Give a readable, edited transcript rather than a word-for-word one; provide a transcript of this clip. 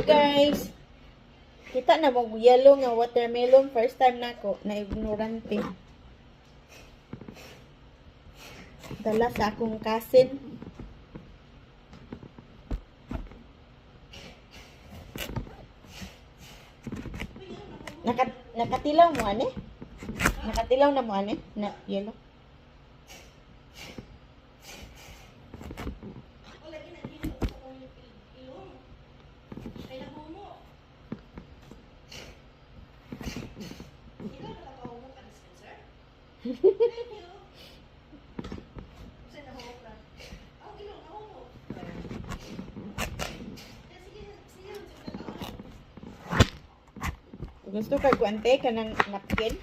guys. Kita na mo yellow nga watermelon. First time na ako na ignorante. Dala sa akong cousin. Nakatilaw mo ane? Nakatilaw na mo ane? Na yellow. Gusto kay kuante kanang napkin.